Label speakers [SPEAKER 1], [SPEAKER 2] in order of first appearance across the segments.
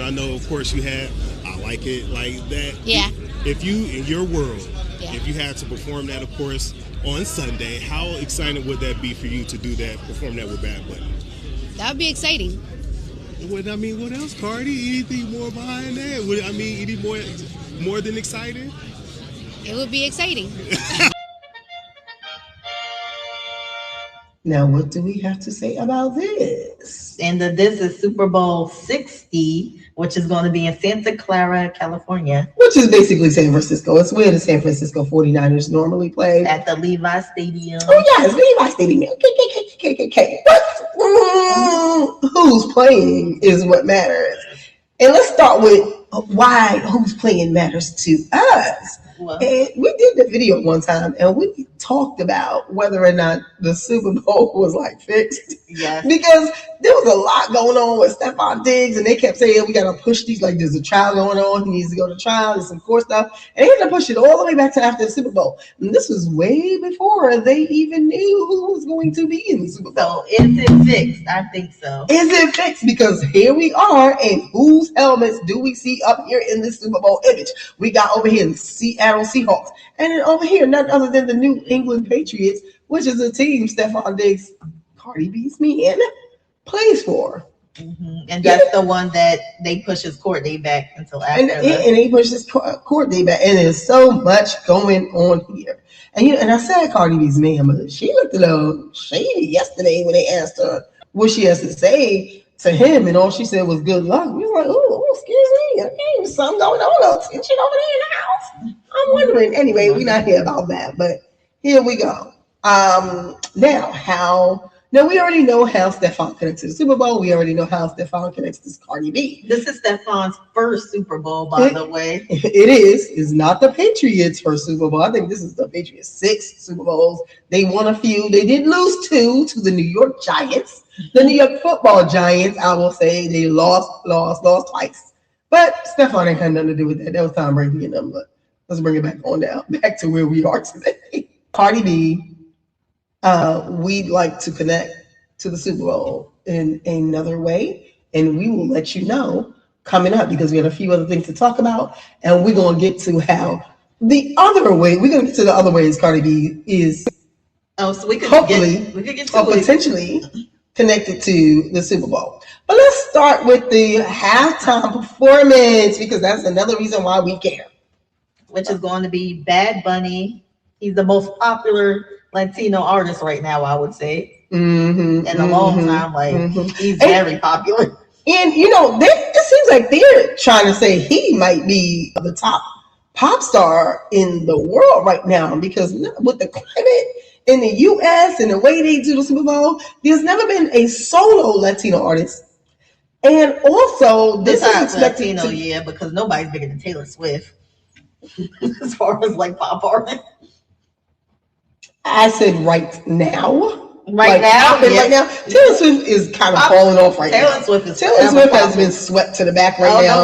[SPEAKER 1] I know, of course, you had. I like it like that.
[SPEAKER 2] Yeah.
[SPEAKER 1] If you, in your world,
[SPEAKER 2] Yeah.
[SPEAKER 1] if you had to perform that, of course, on Sunday, how excited would that be for you to do that, perform that with Bad Bunny?
[SPEAKER 2] That would be exciting.
[SPEAKER 1] What else, Cardi? Anything more behind that? Any more than exciting?
[SPEAKER 2] It would be exciting.
[SPEAKER 3] Now, what do we have to say about this?
[SPEAKER 4] And this is Super Bowl 60, which is going to be in Santa Clara, California.
[SPEAKER 3] Which is basically San Francisco. It's where the San Francisco 49ers normally play.
[SPEAKER 4] At the Levi Stadium.
[SPEAKER 3] Oh, yes, Levi Stadium. Okay. But who's playing is what matters. And let's start with why who's playing matters to us.
[SPEAKER 4] Well,
[SPEAKER 3] And we did the video one time, and we talked about whether or not the Super Bowl was like fixed.
[SPEAKER 4] yes.
[SPEAKER 3] Because there was a lot going on with Stephon Diggs, and they kept saying we got to push these, like there's a trial going on, he needs to go to trial, there's some court stuff, and they had to push it all the way back to after the Super Bowl. And this was way before they even knew who was going to be in the Super Bowl.
[SPEAKER 4] So is it fixed? I think so.
[SPEAKER 3] Is it fixed? Because here we are, and whose helmets do we see up here in this Super Bowl image? We got over here the Seattle Seahawks, and then over here none other than the New England Patriots, which is a team Stephon Diggs, Cardi B's man, plays for.
[SPEAKER 4] Mm-hmm. And that's the one that they push his court date back until after.
[SPEAKER 3] And they push his court date back, and there's so much going on here. And I said Cardi B's man, but she looked a little shady yesterday when they asked her what she has to say to him, and all she said was good luck. We were like, oh, excuse me, okay, there's something going on, tension over there in the house. I'm wondering. Anyway, we're not here about that, but here we go. Now we already know how Stephon connects to the Super Bowl. We already know how Stephon connects to Cardi B.
[SPEAKER 4] This is Stephon's first Super Bowl, by the way.
[SPEAKER 3] It is. It's not the Patriots' first Super Bowl. I think this is the Patriots' sixth Super Bowls. They won a few. They did lose two to the New York Giants. The New York Football Giants, I will say, they lost twice. But Stephon ain't had nothing to do with that. That was Tom Brady and them. But let's bring it back to where we are today. Cardi B, we'd like to connect to the Super Bowl in another way, and we will let you know coming up because we have a few other things to talk about, and we're going to get to how the other way, we're going to get to the other ways Cardi B is
[SPEAKER 4] So we could
[SPEAKER 3] hopefully
[SPEAKER 4] get
[SPEAKER 3] or potentially connected to the Super Bowl. But let's start with the halftime performance because that's another reason why we care.
[SPEAKER 4] Which is going to be Bad Bunny. He's the most popular Latino artist right now, I would say. In a long time, he's very popular.
[SPEAKER 3] And it seems like they're trying to say he might be the top pop star in the world right now because with the climate in the U.S. and the way they do the Super Bowl, there's never been a solo Latino artist. And also, this is expected
[SPEAKER 4] Latino, because nobody's bigger than Taylor Swift as far as pop artists.
[SPEAKER 3] I said right now.
[SPEAKER 4] Right now.
[SPEAKER 3] Taylor Swift is kind of falling off right now. Taylor Swift has been swept to the back right now.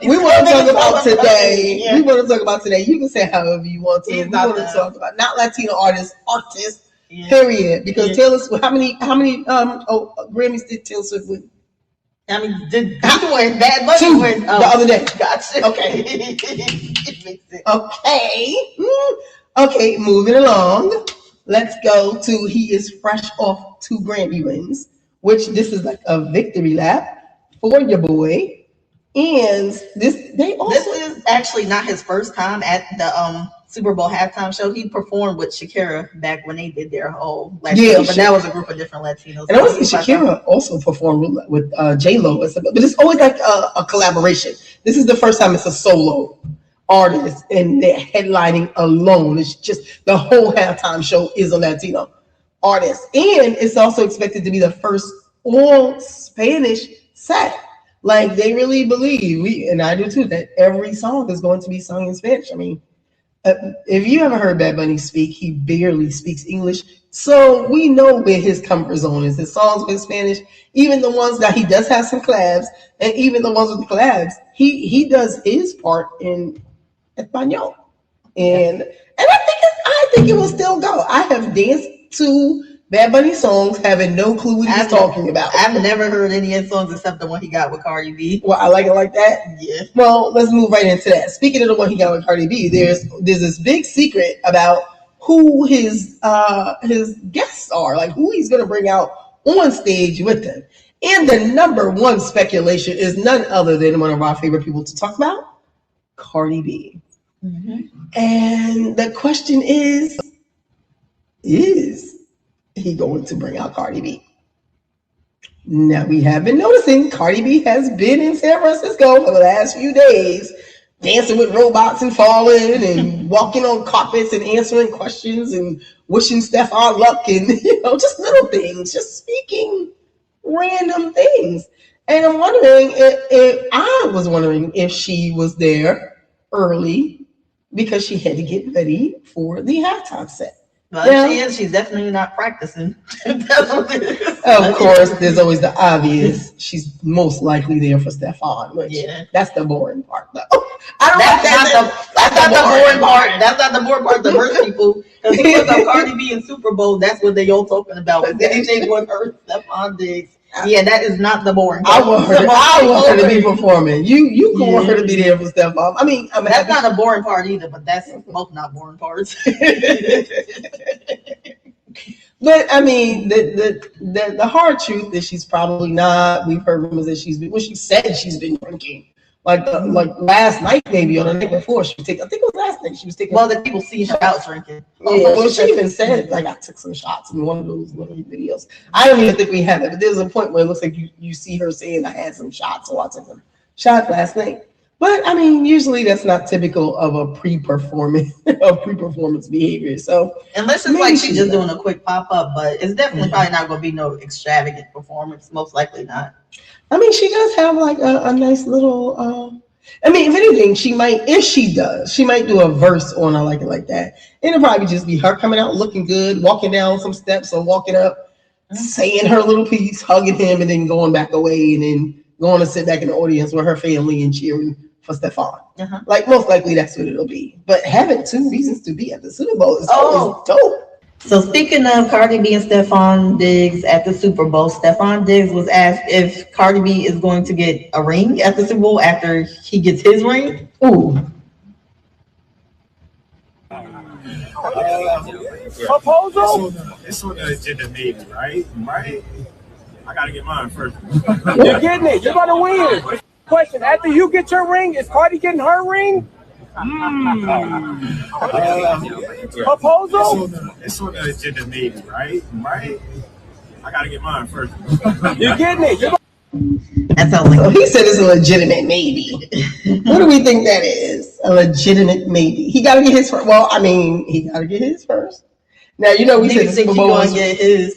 [SPEAKER 3] We want to talk about today. We want to talk about today. You can say however you want to. We want to talk about not Latino artists, period. Because Taylor Swift, how many Grammys did Taylor Swift win?
[SPEAKER 4] I mean, did he win? Bad Bunny win
[SPEAKER 3] the other day.
[SPEAKER 4] Gotcha.
[SPEAKER 3] Okay. Okay, moving along. Let's go to he is fresh off 2 Grammy wins, which this is like a victory lap for your boy. And this
[SPEAKER 4] is actually not his first time at the Super Bowl halftime show. He performed with Shakira back when they did their whole Latino, but that was a group of different Latinos.
[SPEAKER 3] And I was Shakira also performed with J-Lo, but it's always like a collaboration. This is the first time it's a solo artist and they're headlining alone. It's just the whole halftime show is a Latino artist. And it's also expected to be the first all Spanish set. Like they really believe, and I do too, that every song is going to be sung in Spanish. I mean, if you ever heard Bad Bunny speak, he barely speaks English. So we know where his comfort zone is. His songs are in Spanish, even the ones that he does have some collabs, and even the ones with the collabs, he does his part in Espanol. And I think it will still go. I have danced to Bad Bunny songs, having no clue what he's talking about.
[SPEAKER 4] I've never heard any of his songs except the one he got with Cardi B.
[SPEAKER 3] Well, I like it like that.
[SPEAKER 4] Yeah.
[SPEAKER 3] Well, let's move right into that. Speaking of the one he got with Cardi B, there's this big secret about who his guests are, like who he's gonna bring out on stage with him. And the number one speculation is none other than one of our favorite people to talk about, Cardi B. Mm-hmm. And the question is he going to bring out Cardi B? Now, we have been noticing Cardi B has been in San Francisco for the last few days, dancing with robots and falling and walking on carpets and answering questions and wishing Stefan luck and, just little things, just speaking random things. And I'm wondering if she was there early because she had to get ready for the halftime set.
[SPEAKER 4] Well, she is. She's definitely not practicing.
[SPEAKER 3] Of course, there's always the obvious. She's most likely there for Stefan, which that's the boring part, though.
[SPEAKER 4] That's not the boring part. That's not the boring part to most people. Because he was on Cardi B and Super Bowl. That's what they all talking about. Was anything with her, Stefan Diggs. Yeah, that is not the boring part.
[SPEAKER 3] I want her to be performing. You want her to be there for Stefan. I mean,
[SPEAKER 4] that's not a boring part either, but that's both not boring parts.
[SPEAKER 3] But I mean, the hard truth is she's probably not. We've heard rumors that she said she's been drinking. Like last night, maybe, or the night before, she was taking. I think it was last night. She was taking.
[SPEAKER 4] Well, the people see her out drinking.
[SPEAKER 3] Yeah, well, she even said, like, I took some shots in one of those little videos. I don't even think we have it, but there's a point where it looks like you see her saying, I had some shots, so I took some shots last night. But I mean, usually that's not typical of a pre-performance behavior. So
[SPEAKER 4] unless it's like she's just doing a quick pop-up, but it's definitely probably not going to be no extravagant performance. Most likely not.
[SPEAKER 3] I mean, she does have like a nice little. I mean, if anything, she might do a verse on I Like It Like That. And it'll probably just be her coming out looking good, walking down some steps or walking up, saying her little piece, hugging him, and then going back away, and then going to sit back in the audience with her family and cheering for Stefan. Uh-huh. Like, most likely that's what it'll be. But having 2 reasons to be at the Super Bowl is always dope.
[SPEAKER 4] So speaking of Cardi B and Stefan Diggs at the Super Bowl, Stefan Diggs was asked if Cardi B is going to get a ring at the Super Bowl after he gets his ring.
[SPEAKER 3] Ooh.
[SPEAKER 5] Proposal? It's on the agenda, maybe, right? Right? I gotta get mine first.
[SPEAKER 6] You're getting it. You're gonna win. Question: after you get your ring, is Cardi getting her ring? Proposal?
[SPEAKER 5] It's on the agenda, maybe, right? Right? I gotta get mine first.
[SPEAKER 6] You're getting it.
[SPEAKER 4] That sounds like
[SPEAKER 3] so he said it's a legitimate maybe. What do we think that is? A legitimate maybe. He gotta get his first. Well, I mean, he gotta get his first. Now we said the Super Bowl was
[SPEAKER 4] get his.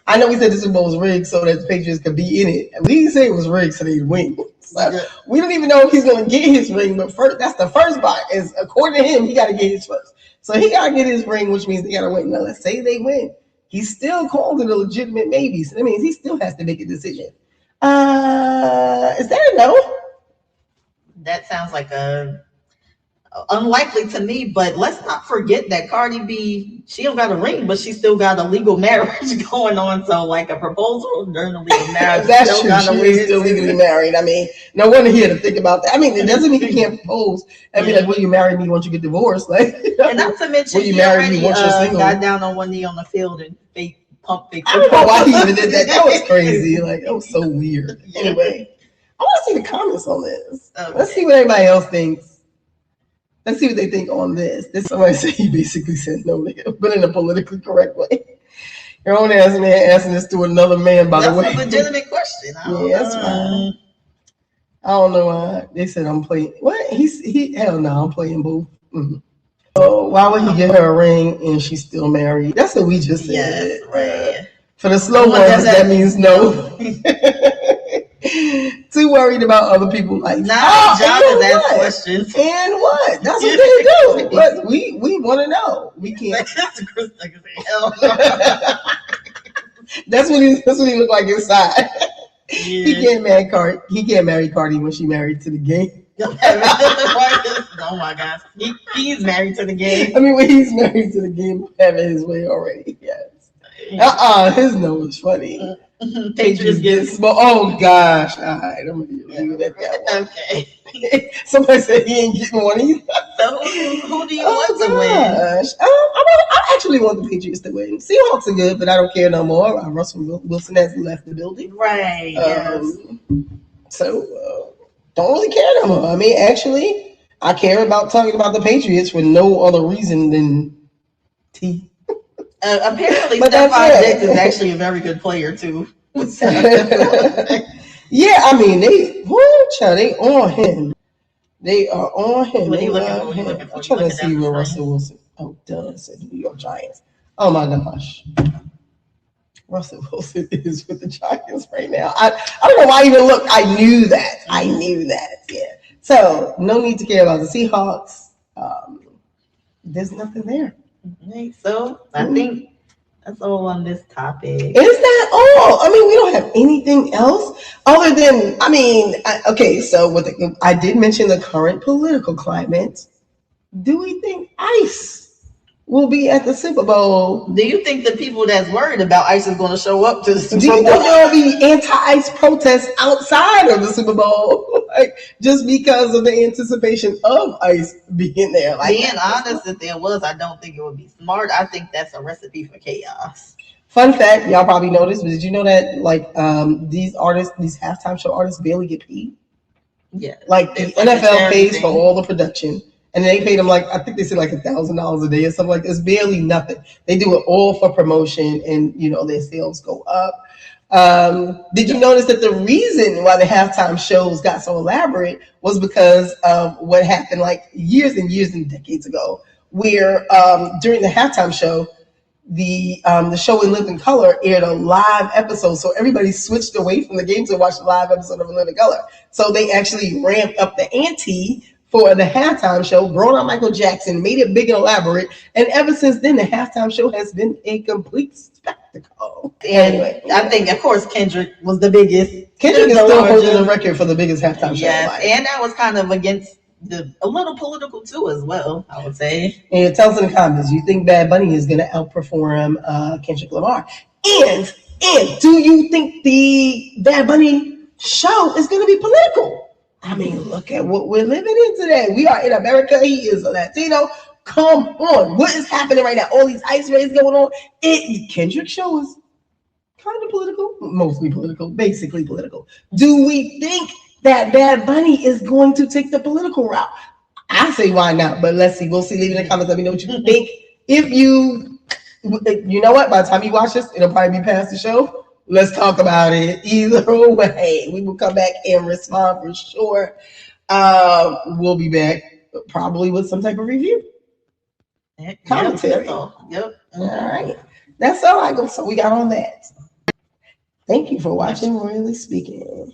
[SPEAKER 3] I know we said the Super Bowl was rigged so that the Patriots could be in it. We didn't say it was rigged so they'd win. So we don't even know if he's going to get his ring, but first, that's the first part. Is according to him, he got to get his first. So he got to get his ring, which means they got to win. Now, let's say they win. He's still called it a legitimate maybe. So that means he still has to make a decision. Is that a no?
[SPEAKER 4] That sounds like a unlikely to me, but let's not forget that Cardi B, she don't got a ring, but she still got a legal marriage going on. So like a proposal during the legal marriage.
[SPEAKER 3] That's true. She is still legally married. I mean, no wonder he had to think about that. I mean, it doesn't mean he can't propose. I mean, like, will you marry me once you get divorced? Like,
[SPEAKER 4] and not to mention,
[SPEAKER 3] will you marry me once you're single?
[SPEAKER 4] Got down on one knee on the field and pump fake.
[SPEAKER 3] I don't know why he even did that. That was crazy. Like, that was so weird. Anyway, I want to see the comments on this. Okay. Let's see what everybody else thinks. Let's see what they think on this. Somebody said he basically said no, but in a politically correct way. Your own ass man asking this to another man, by the way.
[SPEAKER 4] That's a legitimate question.
[SPEAKER 3] That's fine. I don't know why. They said I'm playing. What? Hell no, I'm playing both. Mm-hmm. So why would he get her a ring and she's still married? That's what we just said. Yes, right. For the slow ones, that means no. Too worried about other people like
[SPEAKER 4] job is ask questions.
[SPEAKER 3] And what? That's what they do. But we want to know. We can't. That's what he looked like inside. Yeah. He can't marry Cardi when she married to the game.
[SPEAKER 4] Oh my gosh. He's married to the game.
[SPEAKER 3] I mean, when he's married to the game, having his way already. Yes. His no was funny.
[SPEAKER 4] Patriots get
[SPEAKER 3] small. Oh gosh. All right, I'm gonna leave it at that one.
[SPEAKER 4] okay.
[SPEAKER 3] Somebody said he ain't getting one either.
[SPEAKER 4] So who do you
[SPEAKER 3] Oh
[SPEAKER 4] want to win?
[SPEAKER 3] gosh. I actually want the Patriots to win. Seahawks are good, but I don't care no more. Russell Wilson has left the building.
[SPEAKER 4] Right. Yes.
[SPEAKER 3] So don't really care no more. I mean, actually, I care about talking about the Patriots for no other reason than T.
[SPEAKER 4] Apparently,
[SPEAKER 3] But
[SPEAKER 4] Stephon Diggs is actually a very good player too.
[SPEAKER 3] Yeah, I mean they on him. They are on him.
[SPEAKER 4] What are
[SPEAKER 3] They
[SPEAKER 4] you looking
[SPEAKER 3] love
[SPEAKER 4] for?
[SPEAKER 3] him. I'm trying to see where Russell Wilson. Oh, duh, it said New York Giants. Oh my gosh. Russell Wilson is with the Giants right now. I don't know why I even look. I knew that. Yeah. So no need to care about the Seahawks. There's nothing there.
[SPEAKER 4] Okay, so I think that's all on this topic.
[SPEAKER 3] Is that all? I mean, we don't have anything else other than, okay, so I did mention the current political climate. Do we think ICE will be at the Super Bowl?
[SPEAKER 4] Do you think the people that's worried about ICE is going to show up to the Super
[SPEAKER 3] Do
[SPEAKER 4] Bowl?
[SPEAKER 3] you think there will be anti-ICE protests outside of the Super Bowl? Just because of the anticipation of ICE being there?
[SPEAKER 4] Being honest, if there was, I don't think it would be smart. I think that's a recipe for chaos.
[SPEAKER 3] Fun fact, y'all probably noticed, but did you know that these halftime show artists barely get paid?
[SPEAKER 4] Yeah.
[SPEAKER 3] Like the NFL pays for all the production. And they paid them I think they said $1,000 a day or something like that. It's barely nothing. They do it all for promotion and, their sales go up. Did you notice that the reason why the halftime shows got so elaborate was because of what happened years and years and decades ago, where during the halftime show, the show In Living Color aired a live episode, so everybody switched away from the game to watch the live episode of In Living Color. So they actually ramped up the ante for the halftime show, brought out Michael Jackson, made it big and elaborate, and ever since then, the halftime show has been a complete spectacle.
[SPEAKER 4] And anyway, I think, of course, Kendrick was the biggest.
[SPEAKER 3] Kendrick is still holding the record for the biggest halftime show.
[SPEAKER 4] Yes, and that was kind of against a little political too, as well, I would say.
[SPEAKER 3] And tell us in the comments, you think Bad Bunny is going to outperform Kendrick Lamar? And do you think the Bad Bunny show is going to be political? I mean, look at what we're living in today. We are in America. He is a Latino. Come on. What is happening right now? All these ICE raids going on. Kendrick show is kind of political, mostly political, basically political. Do we think that Bad Bunny is going to take the political route? I say why not, but let's see. We'll see. Leave it in the comments. Let me know what you think. If you know what? By the time you watch this, it'll probably be past the show. Let's talk about it. Either way, we will come back and respond for sure. We'll be back probably with some type of review. Commentary.
[SPEAKER 4] Yep.
[SPEAKER 3] All right. That's all I go. So we got on that. Thank you for watching Royally Speaking.